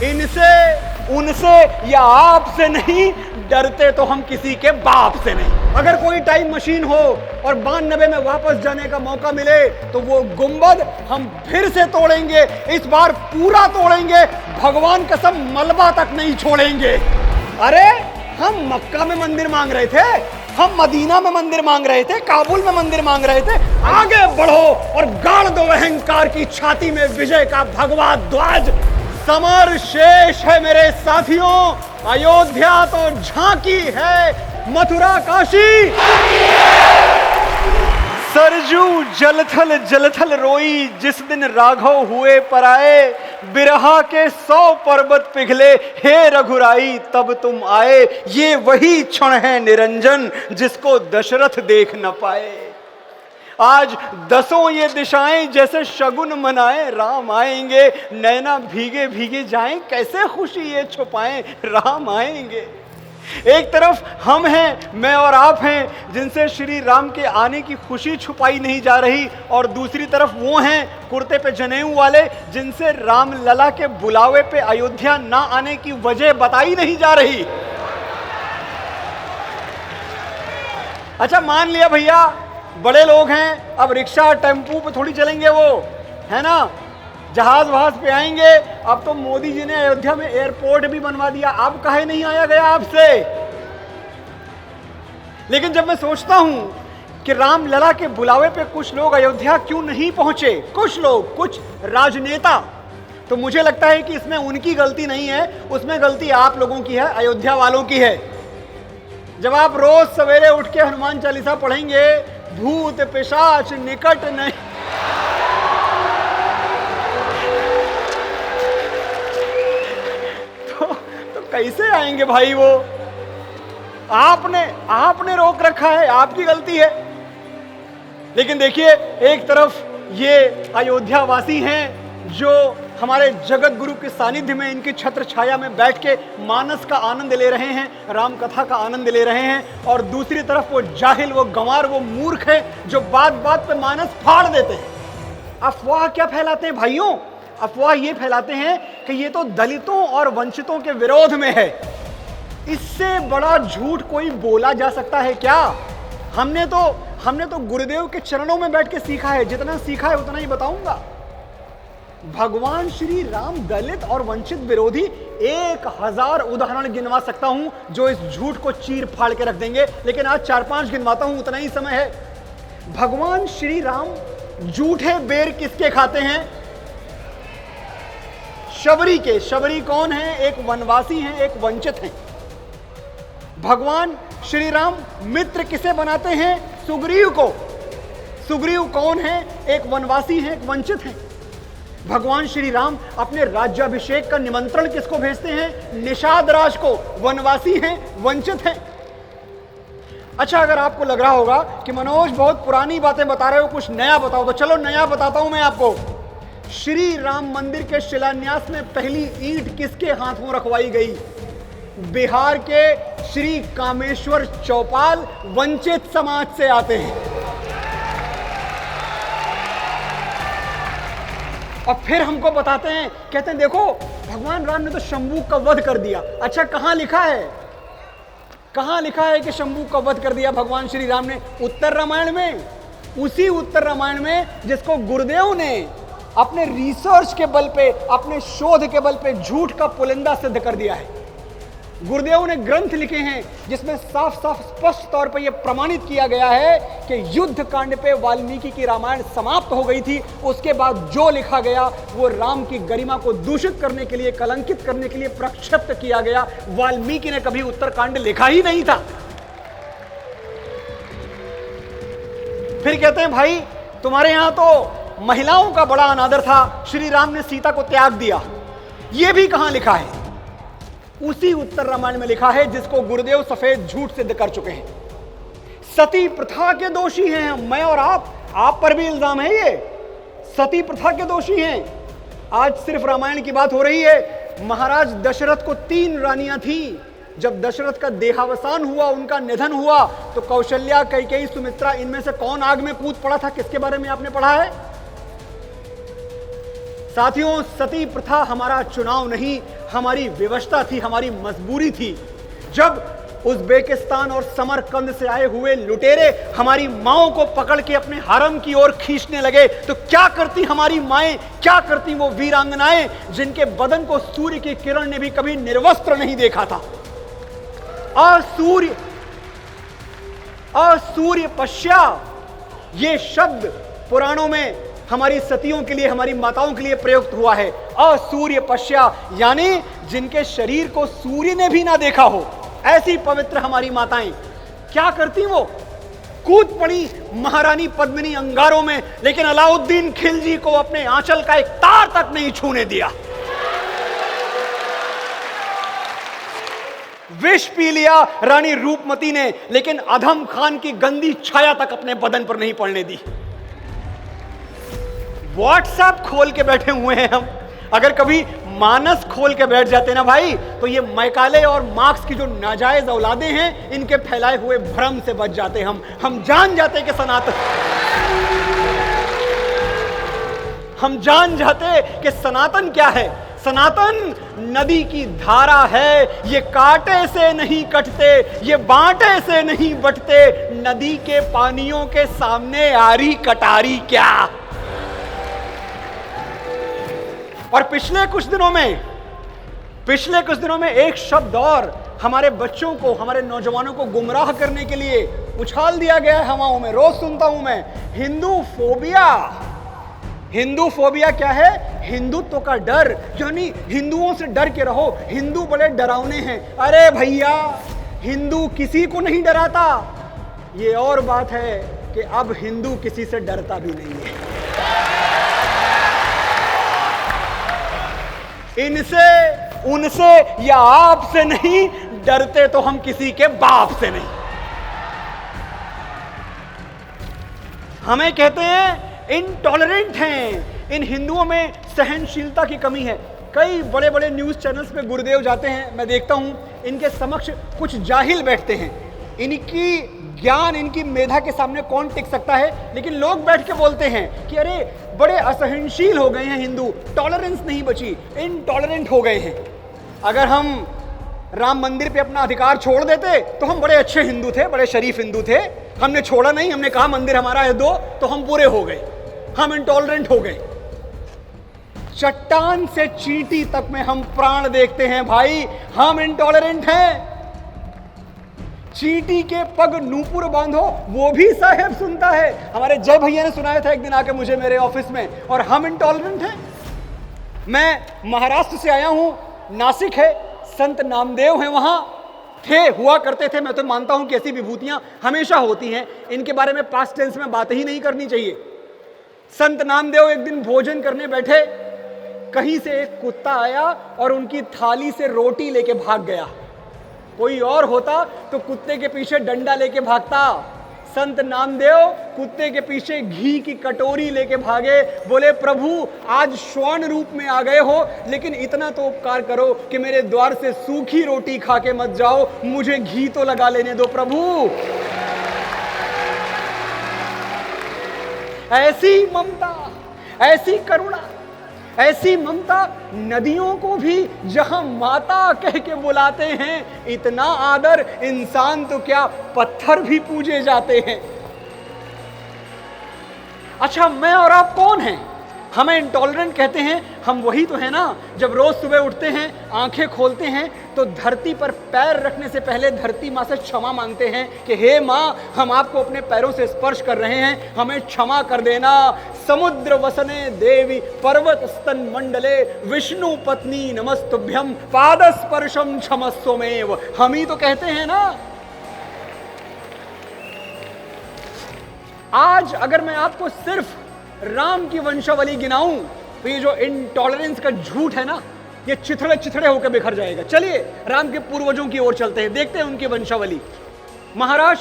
इनसे, उनसे या आपसे नहीं, डरते तो हम किसी के बाप से नहीं। अगर कोई टाइम मशीन हो और 92 में वापस जाने का मौका मिले तो वो गुंबद हम फिर से तोड़ेंगे, इस बार पूरा तोड़ेंगे, भगवान कसम मलबा तक नहीं छोड़ेंगे। अरे हम मक्का में मंदिर मांग रहे थे, हम मदीना में मंदिर मांग रहे थे, काबुल में मंदिर मांग रहे थे। आगे बढ़ो और गाड़ दो अहंकार की छाती में विजय का भगवा ध्वज। समर शेष है मेरे साथियों, अयोध्या तो झांकी है, मथुरा काशी सरजू जलथल जलथल रोई, जिस दिन राघव हुए पराए, बिरहा के 100 पर्वत पिघले, हे रघुराई तब तुम आए। ये वही क्षण है निरंजन जिसको दशरथ देख न पाए। आज 10 ये दिशाएं जैसे शगुन मनाएं, राम आएंगे, नैना भीगे भीगे जाएं, कैसे खुशी ये छुपाएं, राम आएंगे। एक तरफ हम हैं, मैं और आप हैं, जिनसे श्री राम के आने की खुशी छुपाई नहीं जा रही, और दूसरी तरफ वो हैं कुर्ते पे जनेऊ वाले, जिनसे राम लला के बुलावे पे अयोध्या ना आने की वजह बताई नहीं जा रही। अच्छा मान लिया भैया बड़े लोग हैं, अब रिक्शा टेम्पू पे थोड़ी चलेंगे, वो है ना, जहाज वहाज पे आएंगे। अब तो मोदी जी ने अयोध्या में एयरपोर्ट भी बनवा दिया, अब काहे नहीं आया गया आपसे। लेकिन जब मैं सोचता हूं कि राम लला के बुलावे पे कुछ लोग अयोध्या क्यों नहीं पहुंचे, कुछ लोग, कुछ राजनेता, तो मुझे लगता है कि इसमें उनकी गलती नहीं है, उसमें गलती आप लोगों की है, अयोध्या वालों की है। जब आप रोज सवेरे उठ के हनुमान चालीसा पढ़ेंगे, भूत पिशाच निकट नहीं, तो कैसे आएंगे भाई वो। आपने रोक रखा है, आपकी गलती है। लेकिन देखिए, एक तरफ ये अयोध्या वासी हैं जो हमारे जगत गुरु के सानिध्य में, इनकी छत्र छाया में बैठ के मानस का आनंद ले रहे हैं, राम कथा का आनंद ले रहे हैं, और दूसरी तरफ वो जाहिल, वो गंवार, वो मूर्ख है जो बात बात पे मानस फाड़ देते हैं। अफवाह क्या फैलाते हैं भाइयों? अफवाह ये फैलाते हैं कि ये तो दलितों और वंचितों के विरोध में है। इससे बड़ा झूठ कोई बोला जा सकता है क्या? हमने तो गुरुदेव के चरणों में बैठ के सीखा है, जितना सीखा है उतना ही बताऊंगा। भगवान श्री राम दलित और वंचित विरोधी 1000 उदाहरण गिनवा सकता हूं जो इस झूठ को चीर फाड़ के रख देंगे, लेकिन आज 4-5 गिनवाता हूं, उतना ही समय है। भगवान श्री राम झूठे बेर किसके खाते हैं? शबरी के। शबरी कौन है? एक वनवासी हैं, एक वंचित हैं। भगवान श्री राम मित्र किसे बनाते हैं? सुग्रीव को। सुग्रीव कौन है? एक वनवासी हैं, एक वंचित हैं। भगवान श्री राम अपने राज्याभिषेक का निमंत्रण किसको भेजते हैं? निषाद राज को। वनवासी हैं, वंचित हैं। अच्छा, अगर आपको लग रहा होगा कि मनोज बहुत पुरानी बातें बता रहे हो, कुछ नया बताओ, तो चलो नया बताता हूं मैं आपको। श्री राम मंदिर के शिलान्यास में पहली ईंट किसके हाथों रखवाई गई? बिहार के श्री कामेश्वर चौपाल वंचित समाज से आते हैं। और फिर हमको बताते हैं, कहते हैं देखो भगवान राम ने तो शंभू का वध कर दिया। अच्छा, कहां लिखा है? कहां लिखा है कि शंभू का वध कर दिया भगवान श्री राम ने? उत्तर रामायण में। उसी उत्तर रामायण में जिसको गुरुदेव ने अपने रिसर्च के बल पे, अपने शोध के बल पे झूठ का पुलिंदा सिद्ध कर दिया है। गुरुदेव ने ग्रंथ लिखे हैं जिसमें साफ साफ स्पष्ट तौर पर यह प्रमाणित किया गया है कि युद्ध कांड पे वाल्मीकि की रामायण समाप्त हो गई थी। उसके बाद जो लिखा गया वो राम की गरिमा को दूषित करने के लिए, कलंकित करने के लिए प्रक्षिप्त किया गया। वाल्मीकि ने कभी उत्तरकांड लिखा ही नहीं था। फिर कहते हैं भाई तुम्हारे यहां तो महिलाओं का बड़ा अनादर था, श्री राम ने सीता को त्याग दिया। यह भी कहां लिखा है? उसी उत्तर रामायण में लिखा है जिसको गुरुदेव सफेद झूठ सिद्ध कर चुके हैं। सती प्रथा के दोषी हैं हम, मैं और आप पर भी इल्जाम है ये। सती प्रथा के दोषी हैं। आज सिर्फ रामायण की बात हो रही है। महाराज दशरथ को 3 रानियां थी। जब दशरथ का देहावसान हुआ, उनका निधन हुआ, तो कौशल्या, कैकेयी, सुमित्रा, इनमें से कौन आग में कूद पड़ा था? किसके बारे में आपने पढ़ा है? साथियों, सती प्रथा हमारा चुनाव नहीं, हमारी विवशता थी, हमारी मजबूरी थी। जब उज़्बेकिस्तान और समरकंद से आए हुए लुटेरे हमारी माओं को पकड़ के अपने हरम की ओर खींचने लगे, तो क्या करती हमारी माएं, क्या करती वो वीरांगनाएं जिनके बदन को सूर्य की किरण ने भी कभी निर्वस्त्र नहीं देखा था। असूर्य पश्या, ये शब्द पुराणों में हमारी सतियों के लिए, हमारी माताओं के लिए प्रयुक्त हुआ है। असूर्य पश्या यानी जिनके शरीर को सूर्य ने भी ना देखा हो, ऐसी पवित्र हमारी माताएं। क्या करती वो? कूद पड़ी महारानी पद्मिनी अंगारों में, लेकिन अलाउद्दीन खिलजी को अपने आंचल का एक तार तक नहीं छूने दिया। विष पी लिया रानी रूपमती ने, लेकिन अधम खान की गंदी छाया तक अपने बदन पर नहीं पड़ने दी। व्हाट्सएप खोल के बैठे हुए हैं हम, अगर कभी मानस खोल के बैठ जाते ना भाई, तो ये मैकाले और मार्क्स की जो नाजायज औलादे हैं, इनके फैलाए हुए भ्रम से बच जाते हम जान जाते कि सनातन क्या है। सनातन नदी की धारा है, ये कांटे से नहीं कटते, ये बांटे से नहीं बटते, नदी के पानियों के सामने आरी कटारी क्या। और पिछले कुछ दिनों में एक शब्द और हमारे बच्चों को, हमारे नौजवानों को गुमराह करने के लिए उछाल दिया गया है हवाओं में। रोज सुनता हूं मैं, हिंदू फोबिया। हिंदू फोबिया क्या है? हिंदुत्व का डर, यानी हिंदुओं से डर के रहो, हिंदू बड़े डरावने हैं। अरे भैया, हिंदू किसी को नहीं डराता। ये और बात है कि अब हिंदू किसी से डरता भी नहीं है। इनसे, उनसे या आपसे नहीं डरते, तो हम किसी के बाप से नहीं। हमें कहते हैं इनटॉलरेंट हैं, इन हिंदुओं में सहनशीलता की कमी है। कई बड़े बड़े न्यूज चैनल्स पे गुरुदेव जाते हैं, मैं देखता हूं इनके समक्ष कुछ जाहिल बैठते हैं। इनकी ज्ञान, इनकी मेधा के सामने कौन टिक सकता है, लेकिन लोग बैठ के बोलते हैं कि अरे बड़े असहनशील हो गए हैं हिंदू, टॉलरेंस नहीं बची, इनटॉलरेंट हो गए हैं। अगर हम राम मंदिर पे अपना अधिकार छोड़ देते तो हम बड़े अच्छे हिंदू थे, बड़े शरीफ हिंदू थे। हमने छोड़ा नहीं, हमने कहा मंदिर हमारा है दो, तो हम पूरे हो गए, हम इनटॉलरेंट हो गए। चट्टान से चींटी तक में हम प्राण देखते हैं भाई, हम इनटॉलरेंट हैं। चींटी के पग नूपुर बांधो, वो भी साहेब सुनता है। हमारे जय भैया ने सुनाया था एक दिन आके मुझे मेरे ऑफिस में, और हम इनटॉलरेंट हैं। मैं महाराष्ट्र से आया हूं, नासिक है, संत नामदेव हैं, वहां हुआ करते थे। मैं तो मानता हूं कि ऐसी विभूतियां हमेशा होती हैं, इनके बारे में पास्ट टेंस में बात ही नहीं करनी चाहिए। संत नामदेव एक दिन भोजन करने बैठे, कहीं से एक कुत्ता आया और उनकी थाली से रोटी लेके भाग गया। कोई और होता तो कुत्ते के पीछे डंडा लेके भागता। संत नामदेव कुत्ते के पीछे घी की कटोरी लेके भागे, बोले प्रभु आज स्वर्ण रूप में आ गए हो, लेकिन इतना तो उपकार करो कि मेरे द्वार से सूखी रोटी खा के मत जाओ, मुझे घी तो लगा लेने दो प्रभु। ऐसी ममता, ऐसी करुणा, ऐसी ममता, नदियों को भी जहां माता कह के बुलाते हैं, इतना आदर, इंसान तो क्या पत्थर भी पूजे जाते हैं। अच्छा, मैं और आप कौन हैं? हमें इंटॉलरेंट कहते हैं, हम वही तो है ना जब रोज सुबह उठते हैं, आंखें खोलते हैं तो धरती पर पैर रखने से पहले धरती माँ से क्षमा मांगते हैं कि हे माँ, हम आपको अपने पैरों से स्पर्श कर रहे हैं, हमें क्षमा कर देना। समुद्र वसने देवी पर्वत स्तन मंडले विष्णु पत्नी नमस्तुभ्यम पादस्पर्शम क्षमस्वमेव, हम ही तो कहते हैं ना। आज अगर मैं आपको सिर्फ राम की वंशावली गिनाऊं तो ये जो इंटॉलरेंस का झूठ है ना, ये चिथड़े चिथड़े होकर बिखर जाएगा। चलिए राम के पूर्वजों की ओर चलते हैं, देखते हैं उनकी वंशावली। महाराज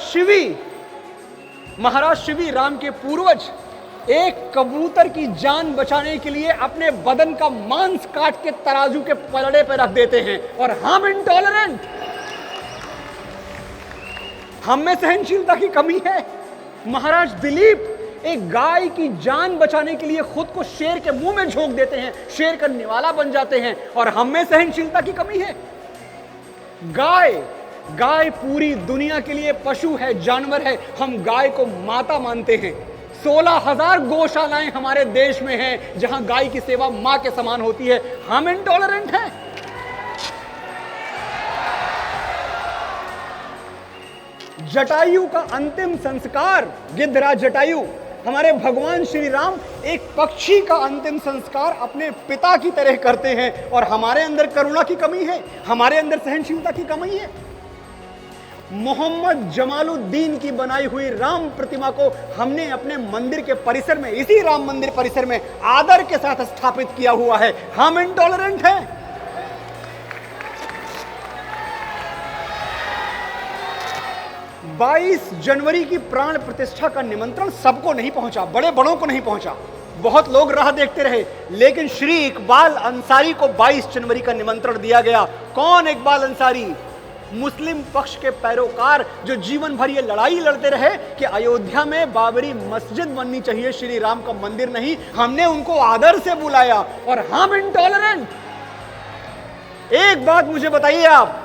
शिवी राम के पूर्वज एक कबूतर की जान बचाने के लिए अपने बदन का मांस काट के तराजू के पलड़े पे रख देते हैं, और हम इंटॉलरेंट, हम में सहनशीलता की कमी है। महाराज दिलीप एक गाय की जान बचाने के लिए खुद को शेर के मुंह में झोंक देते हैं, शेर का निवाला बन जाते हैं, और हम में सहनशीलता की कमी है। गाय पूरी दुनिया के लिए पशु है, जानवर है। हम गाय को माता मानते हैं। 16,000 गौशालाएं हमारे देश में हैं जहां गाय की सेवा मां के समान होती है। हम इंटॉलरेंट हैं। जटायु का अंतिम संस्कार, गिद्धराज जटायु, हमारे भगवान श्री राम एक पक्षी का अंतिम संस्कार अपने पिता की तरह करते हैं, और हमारे अंदर करुणा की कमी है, हमारे अंदर सहनशीलता की कमी है। मोहम्मद जमालुद्दीन की बनाई हुई राम प्रतिमा को हमने अपने मंदिर के परिसर में, इसी राम मंदिर परिसर में आदर के साथ स्थापित किया हुआ है। हम इंटॉलरेंट हैं। बाईस जनवरी की प्राण प्रतिष्ठा का निमंत्रण सबको नहीं पहुंचा, बड़े बड़ों को नहीं पहुंचा। बहुत लोग राह देखते रहे, लेकिन श्री इकबाल अंसारी को 22 जनवरी का निमंत्रण दिया गया। कौन इकबाल अंसारी? मुस्लिम पक्ष के पैरोकार जो जीवन भर ये लड़ाई लड़ते रहे कि अयोध्या में बाबरी मस्जिद बननी चाहिए, श्री राम का मंदिर नहीं। हमने उनको आदर से बुलाया, और हम इंटॉलरेंट। एक बात मुझे बताइए आप,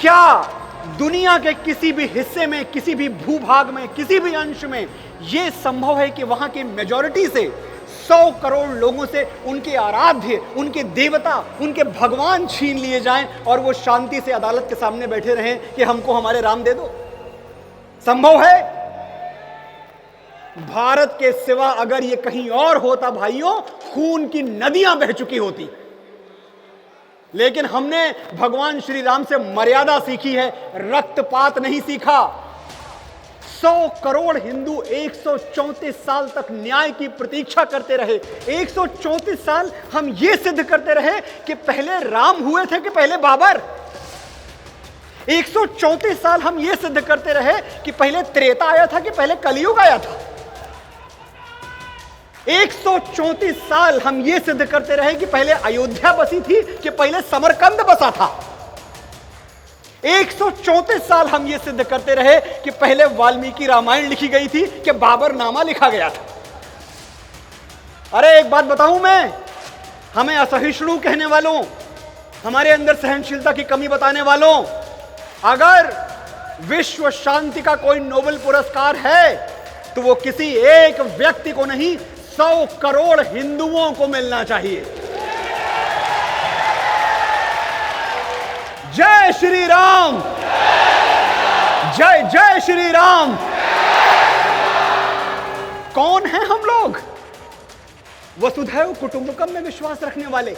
क्या दुनिया के किसी भी हिस्से में, किसी भी भूभाग में, किसी भी अंश में यह संभव है कि वहां की मेजॉरिटी से 100 करोड़ लोगों से उनके आराध्य, उनके देवता, उनके भगवान छीन लिए जाएं और वो शांति से अदालत के सामने बैठे रहें कि हमको हमारे राम दे दो? संभव है? भारत के सिवा अगर ये कहीं और होता भाइयों, खून की नदियां बह चुकी होती। लेकिन हमने भगवान श्री राम से मर्यादा सीखी है, रक्तपात नहीं सीखा। 100 करोड़ हिंदू 134 साल तक न्याय की प्रतीक्षा करते रहे। 134 साल हम ये सिद्ध करते रहे कि पहले राम हुए थे कि पहले बाबर। 134 साल हम ये सिद्ध करते रहे कि पहले त्रेता आया था कि पहले कलयुग आया था। 134 साल हम ये सिद्ध करते रहे कि पहले अयोध्या बसी थी कि पहले समरकंद बसा था। 134 साल हम ये सिद्ध करते रहे कि पहले वाल्मीकि रामायण लिखी गई थी कि बाबरनामा लिखा गया था। अरे एक बात बताऊं मैं, हमें असहिष्णु कहने वालों, हमारे अंदर सहनशीलता की कमी बताने वालों, अगर विश्व शांति का कोई नोबेल पुरस्कार है तो वो किसी एक व्यक्ति को नहीं, 100 करोड़ हिंदुओं को मिलना चाहिए। जय श्री राम, जय जय श्री राम। कौन है हम लोग? वसुधैव कुटुंबकम में विश्वास रखने वाले।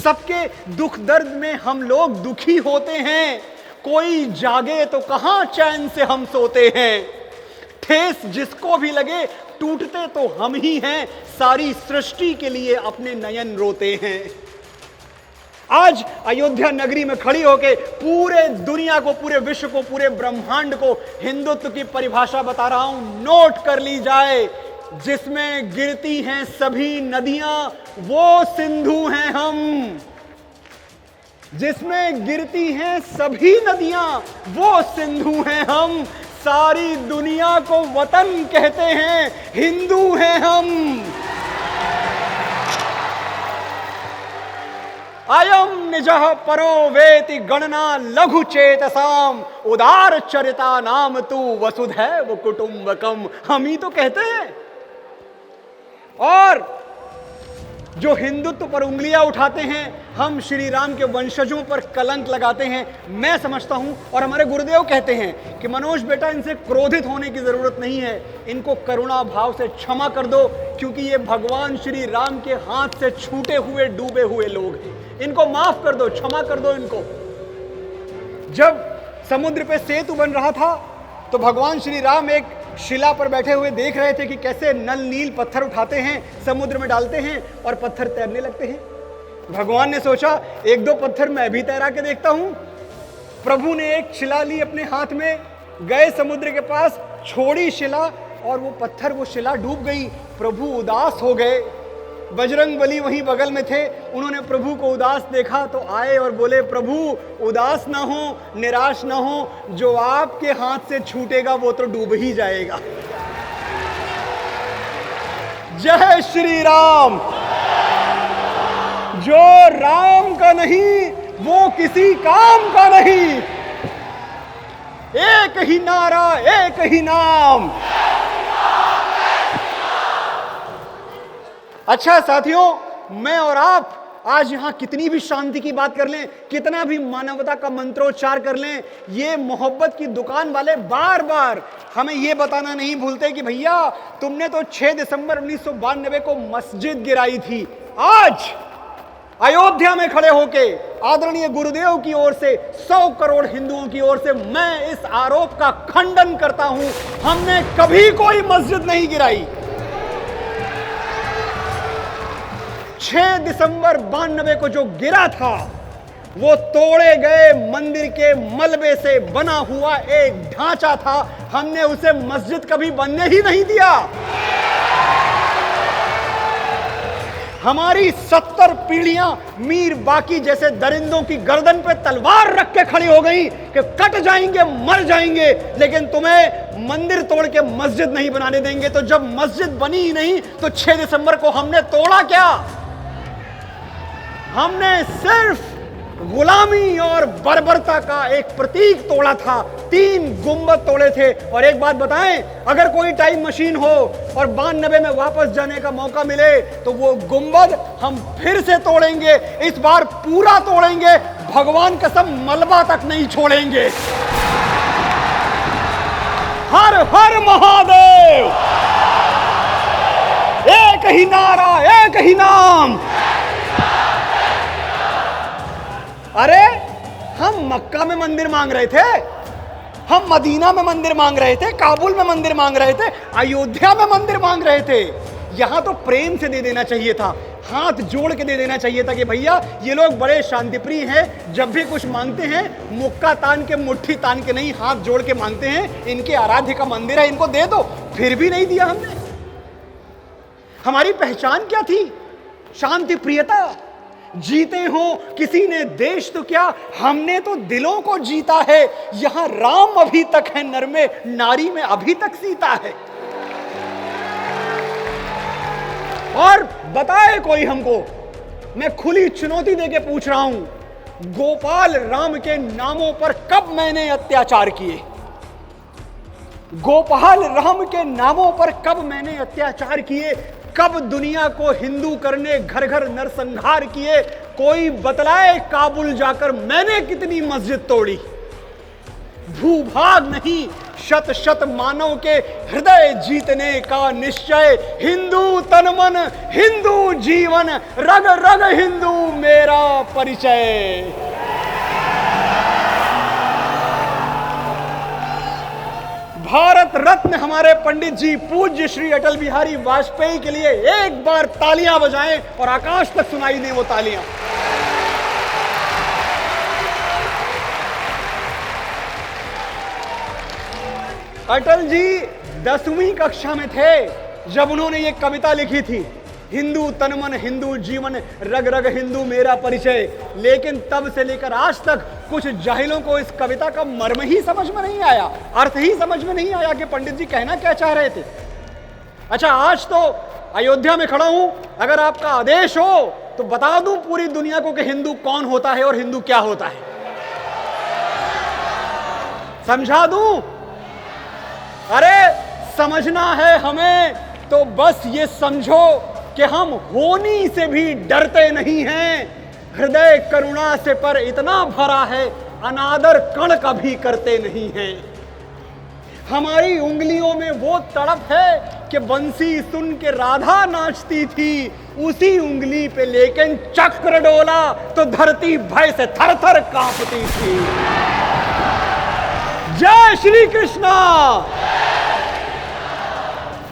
सबके दुख दर्द में हम लोग दुखी होते हैं। कोई जागे तो कहां चैन से हम सोते हैं। ठेस जिसको भी लगे, टूटते तो हम ही हैं। सारी सृष्टि के लिए अपने नयन रोते हैं। आज अयोध्या नगरी में खड़ी होकर पूरे दुनिया को, पूरे विश्व को, पूरे ब्रह्मांड को हिंदुत्व की परिभाषा बता रहा हूं, नोट कर ली जाए। जिसमें गिरती हैं सभी नदियां, वो सिंधु हैं हम। जिसमें गिरती हैं सभी नदियां, वो सिंधु हैं हम। सारी दुनिया को वतन कहते हैं, हिंदू हैं हम। अयम निजः परो वेति गणना लघु चेतसाम उदार चरिता नाम तू वसुधैव कुटुंबकम। हम ही तो कहते हैं। और जो हिंदुत्व पर उंगलियां उठाते हैं, हम श्री राम के वंशजों पर कलंक लगाते हैं। मैं समझता हूं, और हमारे गुरुदेव कहते हैं कि मनोज बेटा, इनसे क्रोधित होने की जरूरत नहीं है, इनको करुणा भाव से क्षमा कर दो, क्योंकि ये भगवान श्री राम के हाथ से छूटे हुए, डूबे हुए लोग हैं। इनको माफ कर दो, क्षमा कर दो इनको। जब समुद्र पे सेतु बन रहा था तो भगवान श्री राम एक शिला पर बैठे हुए देख रहे थे कि कैसे नल नील पत्थर उठाते हैं, समुद्र में डालते हैं और पत्थर तैरने लगते हैं। भगवान ने सोचा, एक दो पत्थर मैं भी तैरा के देखता हूं। प्रभु ने एक शिला ली अपने हाथ में, गए समुद्र के पास, छोड़ी शिला और वो पत्थर, वो शिला डूब गई। प्रभु उदास हो गए। बजरंगबली वहीं बगल में थे, उन्होंने प्रभु को उदास देखा तो आए और बोले, प्रभु उदास ना हो, निराश ना हो, जो आपके हाथ से छूटेगा वो तो डूब ही जाएगा। जय श्री राम। जो राम का नहीं वो किसी काम का नहीं। एक ही नारा, एक ही नाम। अच्छा साथियों, मैं और आप आज यहां कितनी भी शांति की बात कर लें, कितना भी मानवता का मंत्रोच्चार कर लें, ये मोहब्बत की दुकान वाले बार बार हमें ये बताना नहीं भूलते कि भैया तुमने तो 6 दिसंबर 1992 को मस्जिद गिराई थी। आज अयोध्या में खड़े होके आदरणीय गुरुदेव की ओर से 100 करोड़ हिंदुओं की ओर से मैं इस आरोप का खंडन करता हूं, हमने कभी कोई मस्जिद नहीं गिराई। 6 दिसंबर 92 को जो गिरा था वो तोड़े गए मंदिर के मलबे से बना हुआ एक ढांचा था। हमने उसे मस्जिद कभी बनने ही नहीं दिया। हमारी 70 पीढ़ियां मीर बाकी जैसे दरिंदों की गर्दन पे तलवार रख के खड़ी हो गई कि कट जाएंगे, मर जाएंगे, लेकिन तुम्हें मंदिर तोड़ के मस्जिद नहीं बनाने देंगे। तो जब मस्जिद बनी ही नहीं तो 6 दिसंबर को हमने तोड़ा क्या? हमने सिर्फ गुलामी और बर्बरता का एक प्रतीक तोड़ा था। 3 गुंबद तोड़े थे। और एक बात बताएं, अगर कोई टाइम मशीन हो और 92 में वापस जाने का मौका मिले तो वो गुंबद हम फिर से तोड़ेंगे। इस बार पूरा तोड़ेंगे, भगवान कसम मलबा तक नहीं छोड़ेंगे। हर हर महादेव। एक ही नारा, एक ही नाम। अरे हम मक्का में मंदिर मांग रहे थे, हम मदीना में मंदिर मांग रहे थे, काबुल में मंदिर मांग रहे थे, अयोध्या में मंदिर मांग रहे थे। यहां तो प्रेम से दे देना चाहिए था, हाथ जोड़ के दे देना चाहिए था कि भैया ये लोग बड़े शांतिप्रिय हैं, जब भी कुछ मांगते हैं मुक्का तान के, मुट्ठी तान के नहीं, हाथ जोड़ के मांगते हैं। इनके आराध्य का मंदिर है, इनको दे दो। फिर भी नहीं दिया हमने। हमारी पहचान क्या थी? शांति प्रियता। जीते हो किसी ने देश तो क्या, हमने तो दिलों को जीता है। यहां राम अभी तक है नर में, नारी में अभी तक सीता है। और बताए कोई हमको, मैं खुली चुनौती देके पूछ रहा हूं, गोपाल राम के नामों पर कब मैंने अत्याचार किए? गोपाल राम के नामों पर कब मैंने अत्याचार किए? कब दुनिया को हिंदू करने घर घर नरसंहार किए? कोई बतलाए काबुल जाकर मैंने कितनी मस्जिद तोड़ी? भूभाग नहीं, शत शत मानव के हृदय जीतने का निश्चय। हिंदू तन मन, हिंदू जीवन, रग रग हिंदू मेरा परिचय। भारत रत्न हमारे पंडित जी पूज्य श्री अटल बिहारी वाजपेयी के लिए एक बार तालियां बजाएं और आकाश तक सुनाई दें वो तालियां। अटल जी 10वीं कक्षा में थे जब उन्होंने ये कविता लिखी थी, हिंदू तन मन, हिंदू जीवन, रग रग हिंदू मेरा परिचय। लेकिन तब से लेकर आज तक कुछ जाहिलों को इस कविता का मर्म ही समझ में नहीं आया, अर्थ ही समझ में नहीं आया कि पंडित जी कहना क्या चाह रहे थे। अच्छा, आज तो अयोध्या में खड़ा हूं, अगर आपका आदेश हो तो बता दूं पूरी दुनिया को कि हिंदू कौन होता है और हिंदू क्या होता है। समझा दूं? अरे समझना है हमें तो बस ये समझो कि हम होनी से भी डरते नहीं हैं। हृदय करुणा से पर इतना भरा है, अनादर कण कभी करते नहीं हैं। हमारी उंगलियों में वो तड़प है कि बंसी सुन के राधा नाचती थी, उसी उंगली पे लेकिन चक्र डोला तो धरती भय से थर थर कांपती थी। जय श्री कृष्णा।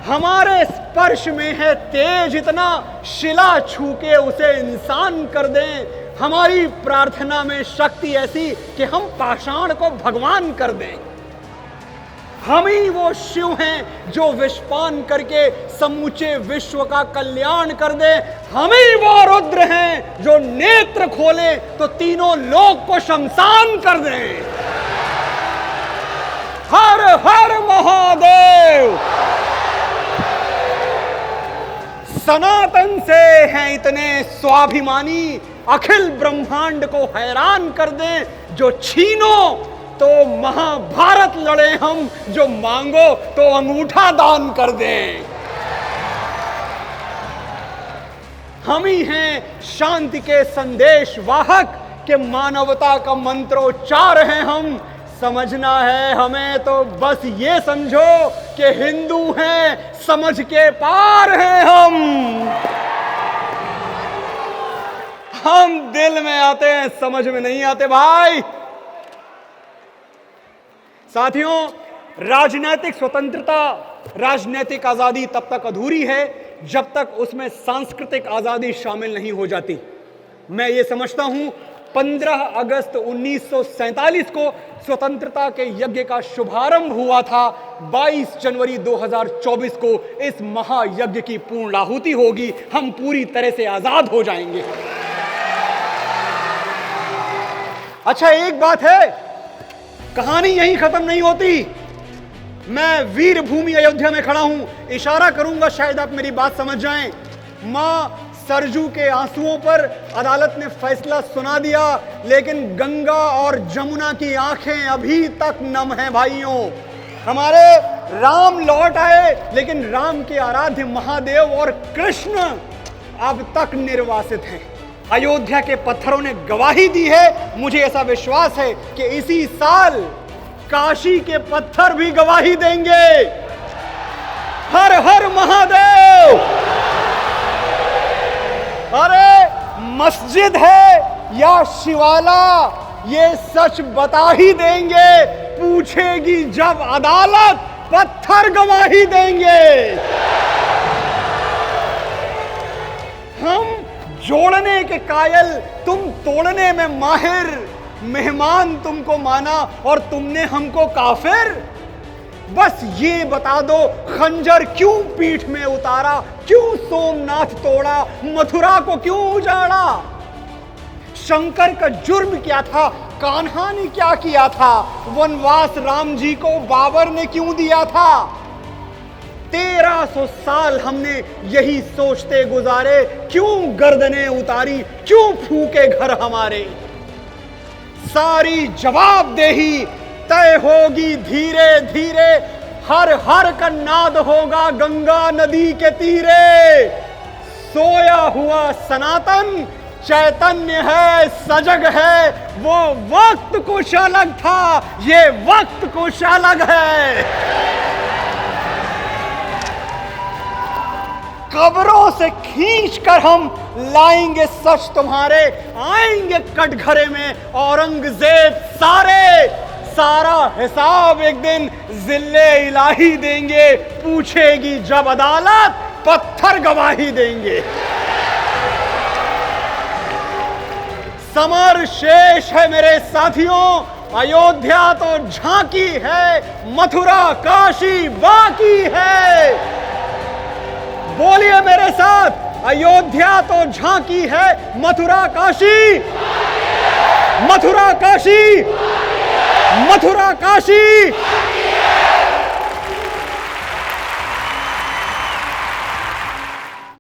हमारे स्पर्श में है तेज इतना, शिला छू के उसे इंसान कर दें। हमारी प्रार्थना में शक्ति ऐसी कि हम पाषाण को भगवान कर दें। हम ही वो शिव हैं जो विषपान करके समूचे विश्व का कल्याण कर दे। हम ही वो रुद्र हैं जो नेत्र खोले तो तीनों लोक को शमशान कर दें। हर हर महादेव। सनातन से हैं इतने स्वाभिमानी, अखिल ब्रह्मांड को हैरान कर दें। जो छीनो तो महाभारत लड़े हम, जो मांगो तो अंगूठा दान कर दें। हम ही हैं शांति के संदेश वाहक, के मानवता का मंत्रोच्चार हैं हम। समझना है हमें तो बस ये समझो कि हिंदू हैं, समझ के पार हैं हम दिल में आते हैं, समझ में नहीं आते भाई। साथियों, राजनीतिक स्वतंत्रता, राजनीतिक आजादी तब तक अधूरी है जब तक उसमें सांस्कृतिक आजादी शामिल नहीं हो जाती। मैं ये समझता हूं 15 अगस्त 1947 को स्वतंत्रता के यज्ञ का शुभारंभ हुआ था। 22 जनवरी 2024 को इस महायज्ञ की पूर्णाहुति होगी, हम पूरी तरह से आजाद हो जाएंगे। अच्छा, एक बात है, कहानी यहीं खत्म नहीं होती। मैं वीर भूमि अयोध्या में खड़ा हूं, इशारा करूंगा, शायद आप मेरी बात समझ जाएं। मां सरजू के आंसुओं पर अदालत ने फैसला सुना दिया, लेकिन गंगा और जमुना की आंखें अभी तक नम हैं भाइयों। हमारे राम लौट आए, लेकिन राम के आराध्य महादेव और कृष्ण अब तक निर्वासित हैं। अयोध्या के पत्थरों ने गवाही दी है। मुझे ऐसा विश्वास है कि इसी साल काशी के पत्थर भी गवाही देंगे। हर हर महादेव। अरे मस्जिद है या शिवाला, ये सच बता ही देंगे। पूछेगी जब अदालत, पत्थर गवाही देंगे। हम जोड़ने के कायल, तुम तोड़ने में माहिर। मेहमान तुमको माना और तुमने हमको काफिर। बस ये बता दो, खंजर क्यों पीठ में उतारा, क्यों सोमनाथ तोड़ा, मथुरा को क्यों उजाड़ा। शंकर का जुर्म क्या था, कान्हा ने क्या किया था, वनवास राम जी को बाबर ने क्यों दिया था। 1300 साल हमने यही सोचते गुजारे, क्यों गर्दनें उतारी, क्यों फूके घर हमारे। सारी जवाबदेही तय होगी धीरे धीरे, हर हर का नाद होगा गंगा नदी के तीरे। सोया हुआ सनातन चैतन्य है, सजग है, वो वक्त कुछ अलग था, ये वक्त कुछ अलग है। कब्रों से खींचकर हम लाएंगे सच तुम्हारे, आएंगे कटघरे में औरंगजेब सारे। सारा हिसाब एक दिन जिल्ले इलाही देंगे, पूछेगी जब अदालत, पत्थर गवाही देंगे। समर शेष है मेरे साथियों, अयोध्या तो झांकी है, मथुरा काशी बाकी है। बोलिए मेरे साथ, अयोध्या तो झांकी है, मथुरा काशी, मथुरा काशी, मथुरा काशी।